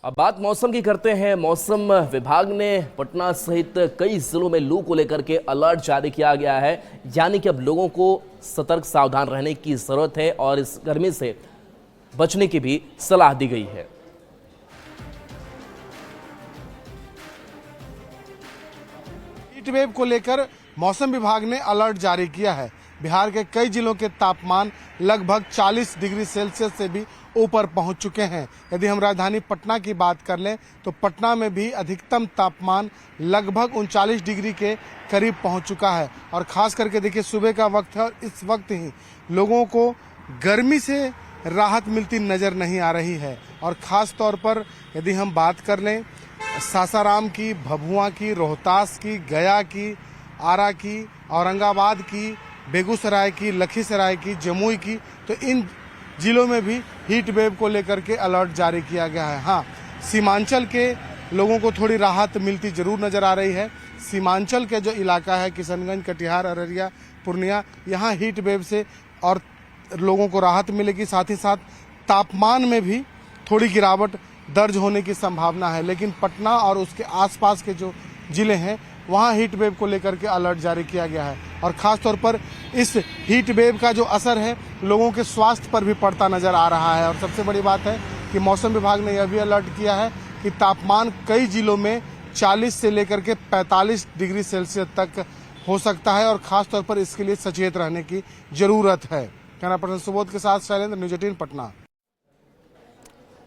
अब बात मौसम की करते हैं। मौसम विभाग ने पटना सहित कई जिलों में लू को लेकर के अलर्ट जारी किया गया है, यानी कि अब लोगों को सतर्क सावधान रहने की जरूरत है और इस गर्मी से बचने की भी सलाह दी गई है। हीट वेव को लेकर मौसम विभाग ने अलर्ट जारी किया है। बिहार के कई जिलों के तापमान लगभग 40 डिग्री सेल्सियस से भी ऊपर पहुंच चुके हैं। यदि हम राजधानी पटना की बात कर लें तो पटना में भी अधिकतम तापमान लगभग 39 डिग्री के करीब पहुंच चुका है। और खास करके देखिए, सुबह का वक्त है और इस वक्त ही लोगों को गर्मी से राहत मिलती नजर नहीं आ रही है। और खास तौर पर यदि हम बात कर लें सासाराम की, भभुआ की, रोहतास की, गया की, आरा की, औरंगाबाद की, बेगूसराय की, लखीसराय की, जमुई की, तो इन जिलों में भी हीट वेव को लेकर के अलर्ट जारी किया गया है। हाँ, सीमांचल के लोगों को थोड़ी राहत मिलती जरूर नजर आ रही है। सीमांचल के जो इलाका है किशनगंज, कटिहार, अररिया, पूर्णिया, यहाँ हीट वेव से और लोगों को राहत मिलेगी। साथ ही साथ तापमान में भी थोड़ी गिरावट दर्ज होने की संभावना है। लेकिन पटना और उसके आसपास के जो जिले हैं वहाँ हीट वेव को लेकर के अलर्ट जारी किया गया है। और ख़ास तौर पर इस हीट वेव का जो असर है लोगों के स्वास्थ्य पर भी पड़ता नज़र आ रहा है। और सबसे बड़ी बात है कि मौसम विभाग ने यह भी अलर्ट किया है कि तापमान कई जिलों में 40 से लेकर के 45 डिग्री सेल्सियस तक हो सकता है और ख़ास तौर पर इसके लिए सचेत रहने की ज़रूरत है। कैमरा पर्सन सुबोध के साथ शैलेंद्र, न्यूज़ 18 पटना।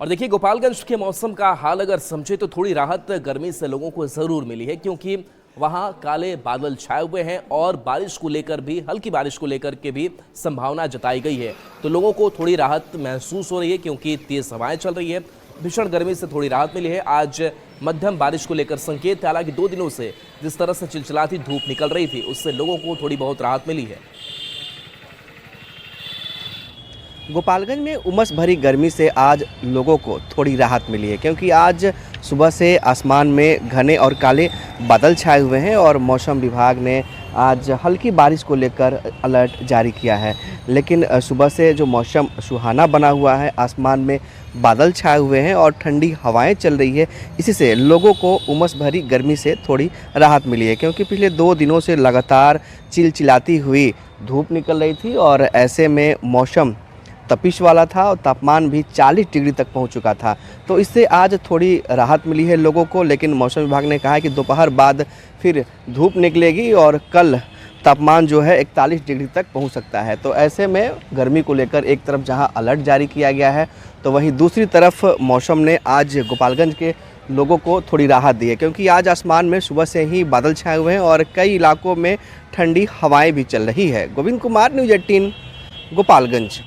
और देखिए, गोपालगंज के मौसम का हाल अगर समझे तो थोड़ी राहत गर्मी से लोगों को जरूर मिली है, क्योंकि वहां काले बादल छाए हुए हैं और बारिश को लेकर भी, हल्की बारिश को लेकर के भी संभावना जताई गई है। तो लोगों को थोड़ी राहत महसूस हो रही है, क्योंकि तेज हवाएं चल रही है। भीषण गर्मी से थोड़ी राहत मिली है। आज मध्यम बारिश को लेकर संकेत, हालांकि 2 दिनों से जिस तरह से चिलचिलाती धूप निकल रही थी उससे लोगों को थोड़ी बहुत राहत मिली है। गोपालगंज में उमस भरी गर्मी से आज लोगों को थोड़ी राहत मिली है, क्योंकि आज सुबह से आसमान में घने और काले बादल छाए हुए हैं और मौसम विभाग ने आज हल्की बारिश को लेकर अलर्ट जारी किया है। लेकिन सुबह से जो मौसम सुहाना बना हुआ है, आसमान में बादल छाए हुए हैं और ठंडी हवाएं चल रही है, इसी से लोगों को उमस भरी गर्मी से थोड़ी राहत मिली है। क्योंकि पिछले 2 दिनों से लगातार चिलचिलाती हुई धूप निकल रही थी और ऐसे में मौसम तपिश वाला था और तापमान भी 40 डिग्री तक पहुंच चुका था। तो इससे आज थोड़ी राहत मिली है लोगों को। लेकिन मौसम विभाग ने कहा है कि दोपहर बाद फिर धूप निकलेगी और कल तापमान जो है 41 डिग्री तक पहुंच सकता है। तो ऐसे में गर्मी को लेकर एक तरफ जहां अलर्ट जारी किया गया है, तो वहीं दूसरी तरफ मौसम ने आज गोपालगंज के लोगों को थोड़ी राहत दी है, क्योंकि आज आसमान में सुबह से ही बादल छाए हुए हैं और कई इलाकों में ठंडी हवाएँ भी चल रही है। गोविंद कुमार, न्यूज़ 18, गोपालगंज।